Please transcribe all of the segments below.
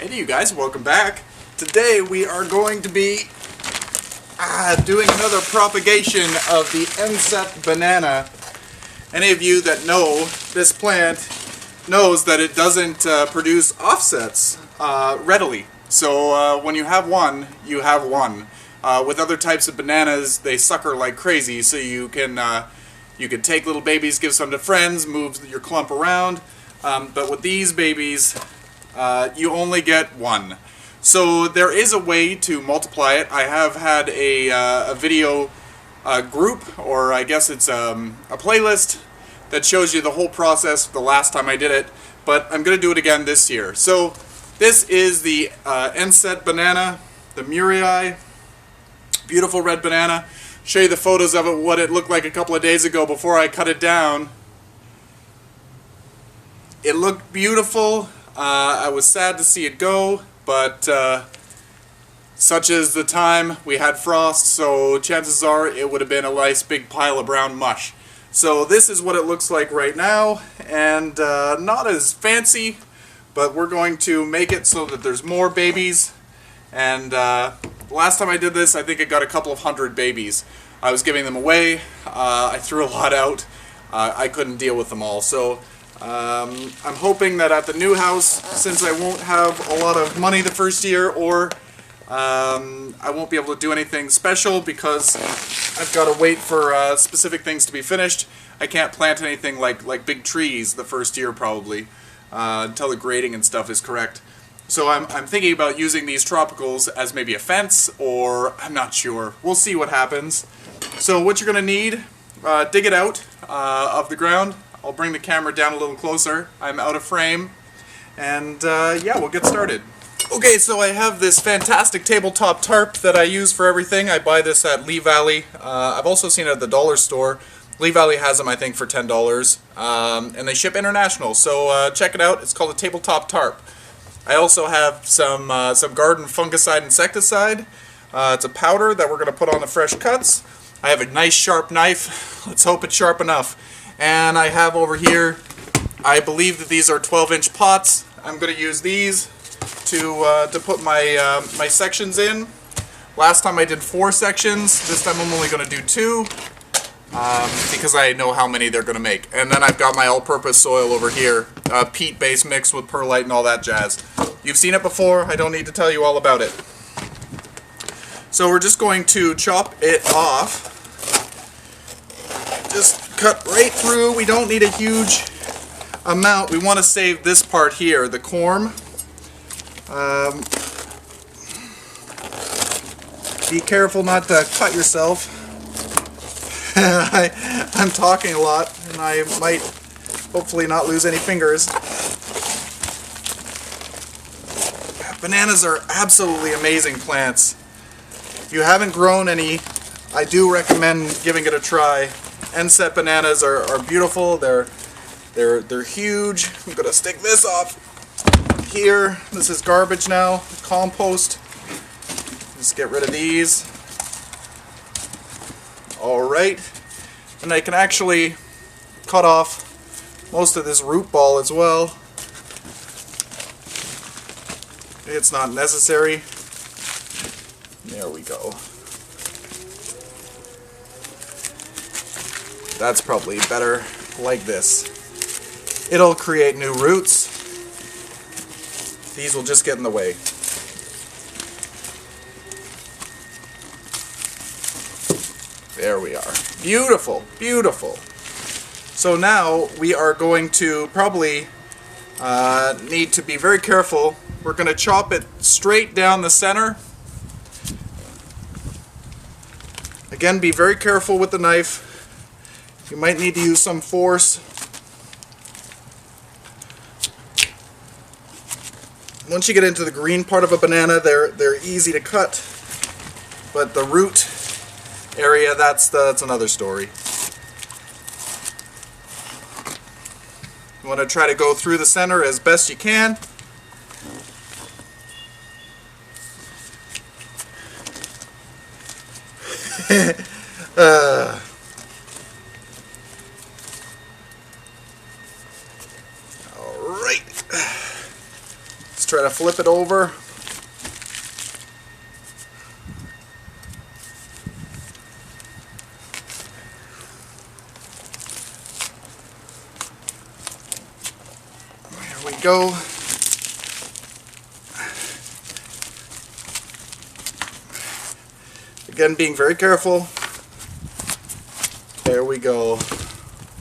Hey you guys, welcome back. Today we are going to be doing another propagation of the Ensete Banana. Any of you that know this plant knows that it doesn't produce offsets readily. So when you have one, you have one. With other types of bananas, they sucker like crazy, so you can take little babies, give some to friends, move your clump around. But with these babies, you only get one. So there is a way to multiply it. I have had a video group, or I guess it's a playlist that shows you the whole process the last time I did it, but I'm going to do it again this year. So this is the Ensete Banana, the Murray, beautiful red banana. Show you the photos of it, what it looked like a couple of days ago before I cut it down. It looked beautiful. I was sad to see it go, but such is the time. We had frost, so chances are it would have been a nice big pile of brown mush. So this is what it looks like right now, and not as fancy, but we're going to make it so that there's more babies. And last time I did this, I think I got a couple of hundred babies. I was giving them away. I threw a lot out. I couldn't deal with them all. So I'm hoping that at the new house, since I won't have a lot of money the first year, or I won't be able to do anything special because I've got to wait for specific things to be finished. I can't plant anything like big trees the first year probably until the grading and stuff is correct. So I'm thinking about using these tropicals as maybe a fence, or I'm not sure. We'll see what happens. So what you're going to need, dig it out of the ground. I'll bring the camera down a little closer. I'm out of frame. And yeah, we'll get started. Okay, so I have this fantastic tabletop tarp that I use for everything. I buy this at Lee Valley. I've also seen it at the dollar store. Lee Valley has them, I think, for $10. And they ship international, so check it out. It's called a tabletop tarp. I also have some garden fungicide insecticide. It's a powder that we're going to put on the fresh cuts. I have a nice sharp knife. Let's hope it's sharp enough. And I have over here, I believe that these are 12-inch pots. I'm going to use these to put my my sections in. Last time I did 4 sections. This time I'm only going to do 2 because I know how many they're going to make. And then I've got my all-purpose soil over here, peat base mixed with perlite and all that jazz. You've seen it before. I don't need to tell you all about it. So we're just going to chop it off. Just cut right through. We don't need a huge amount. We want to save this part here, the corm. Be careful not to cut yourself. I'm talking a lot, and I might hopefully not lose any fingers. Bananas are absolutely amazing plants. If you haven't grown any, I do recommend giving it a try. Ensete bananas are beautiful. They're huge. I'm gonna stick this off here. This is garbage now. Compost. Just get rid of these. Alright. And I can actually cut off most of this root ball as well. It's not necessary. There we go. That's probably better like this. It'll create new roots. These will just get in the way. There we are. Beautiful, beautiful. So now we are going to probably need to be very careful. We're going to chop it straight down the center. Again, be very careful with the knife. You might need to use some force. Once you get into the green part of a banana, they're easy to cut. But the root area, that's another story. You want to try to go through the center as best you can. try to flip it over. There we go. Again, being very careful. There we go.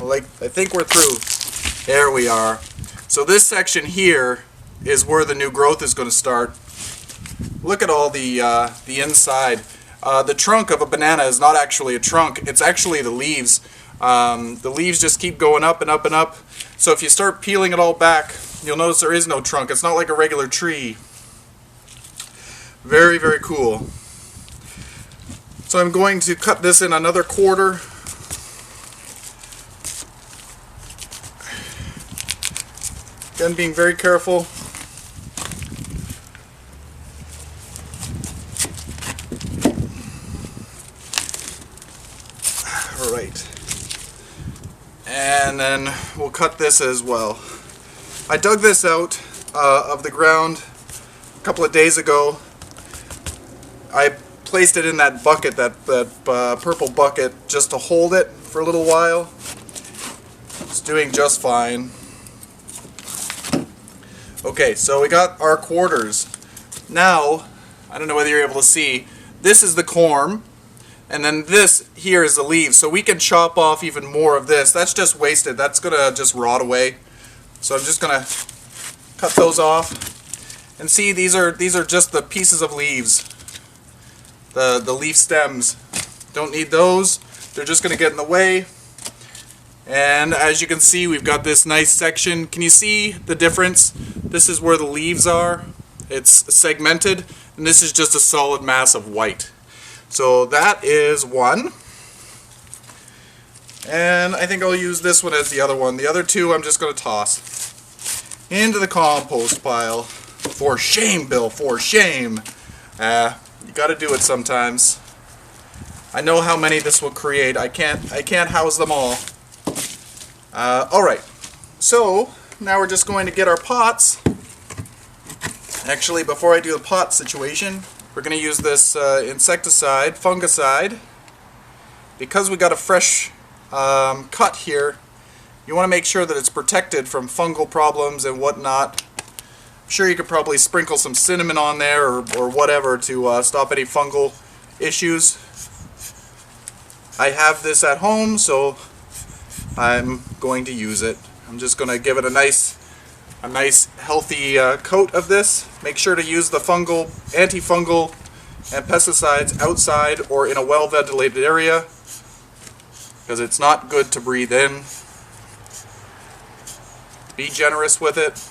I think we're through. There we are. So this section here is where the new growth is going to start. Look at all the inside. The trunk of a banana is not actually a trunk. It's actually the leaves. The leaves just keep going up and up and up. So if you start peeling it all back, you'll notice there is no trunk. It's not like a regular tree. Very, very cool. So I'm going to cut this in another quarter. Again, being very careful. Alright. And then we'll cut this as well. I dug this out of the ground a couple of days ago. I placed it in that bucket, that purple bucket, just to hold it for a little while. It's doing just fine. Okay, so we got our quarters. Now, I don't know whether you're able to see, this is the corm, and then this here is the leaves. So we can chop off even more of this. That's just wasted. That's gonna just rot away. So I'm just gonna cut those off. And see, these are just the pieces of leaves. The leaf stems. Don't need those. They're just going to get in the way. And as you can see, we've got this nice section. Can you see the difference? This is where the leaves are. It's segmented, and this is just a solid mass of white. So that is one. And I think I'll use this one as the other one. The other two I'm just going to toss into the compost pile. For shame, Bill, for shame. You gotta do it sometimes. I know how many this will create. I can't house them all. Alright, so now we're just going to get our pots. Actually, before I do the pot situation, we're going to use this insecticide, fungicide. Because we got a fresh cut here, you want to make sure that it's protected from fungal problems and whatnot. I'm sure you could probably sprinkle some cinnamon on there or whatever to stop any fungal issues. I have this at home, so I'm going to use it. I'm just going to give it a nice healthy coat of this. Make sure to use the antifungal and pesticides outside or in a well-ventilated area, because it's not good to breathe in. Be generous with it.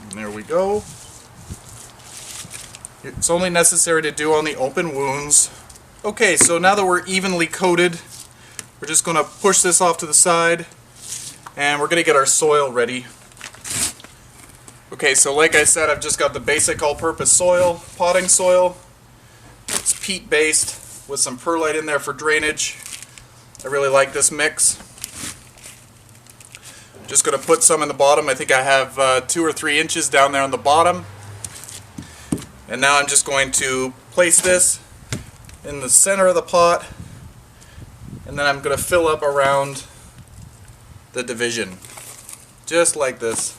And there we go. It's only necessary to do on the open wounds. Okay, so now that we're evenly coated, we're just going to push this off to the side, and we're going to get our soil ready. Okay, so like I said, I've just got the basic all-purpose soil, potting soil. It's peat-based with some perlite in there for drainage. I really like this mix. Just going to put some in the bottom. I think I have 2 or 3 inches down there on the bottom. And now I'm just going to place this in the center of the pot, and then I'm going to fill up around the division. Just like this.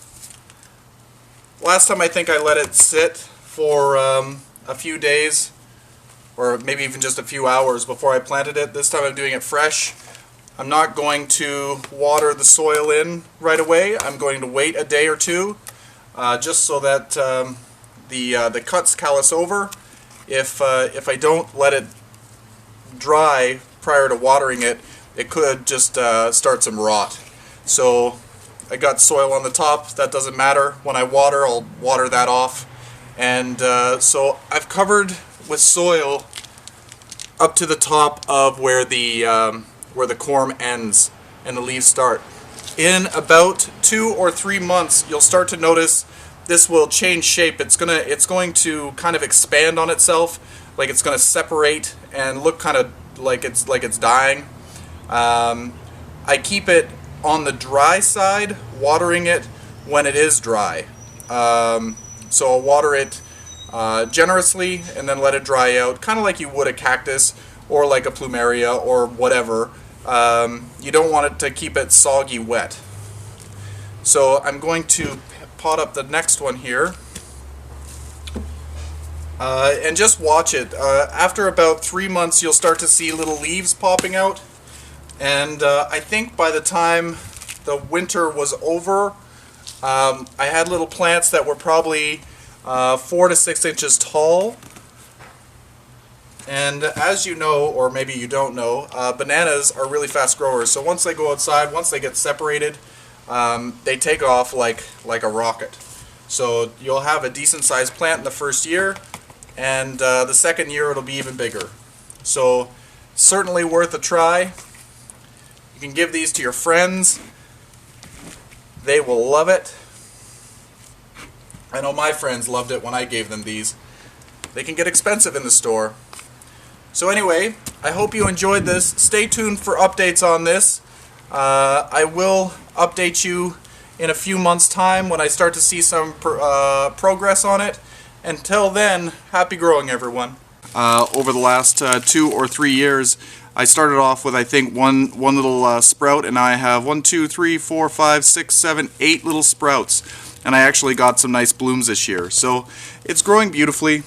Last time I think I let it sit for a few days, or maybe even just a few hours before I planted it. This time I'm doing it fresh. I'm not going to water the soil in right away. I'm going to wait a day or two, just so that the cuts callus over. If I don't let it dry prior to watering it, it could just start some rot. So I got soil on the top. That doesn't matter. When I water, I'll water that off. And so I've covered with soil up to the top of where the corm ends and the leaves start. In about 2 or 3 months, you'll start to notice this will change shape. It's going to kind of expand on itself, like it's going to separate and look kind of like it's dying. I keep it on the dry side, watering it when it is dry. So I'll water it generously and then let it dry out, kind of like you would a cactus or like a plumeria or whatever. You don't want it to keep it soggy wet. So I'm going to pot up the next one here. And just watch it. After about 3 months you'll start to see little leaves popping out, and I think by the time the winter was over, I had little plants that were probably 4 to 6 inches tall. And as you know, or maybe you don't know, bananas are really fast growers, so once they go outside, once they get separated, they take off like a rocket. So you'll have a decent sized plant in the first year, and the second year it'll be even bigger. So certainly worth a try. You can give these to your friends. They will love it. I know my friends loved it when I gave them these. They can get expensive in the store. So anyway, I hope you enjoyed this. Stay tuned for updates on this. I will update you in a few months' time when I start to see some progress on it. Until then, happy growing, everyone. Over the last 2 or 3 years, I started off with, I think, one little sprout, and I have 1, 2, 3, 4, 5, 6, 7, 8 little sprouts. And I actually got some nice blooms this year. So it's growing beautifully.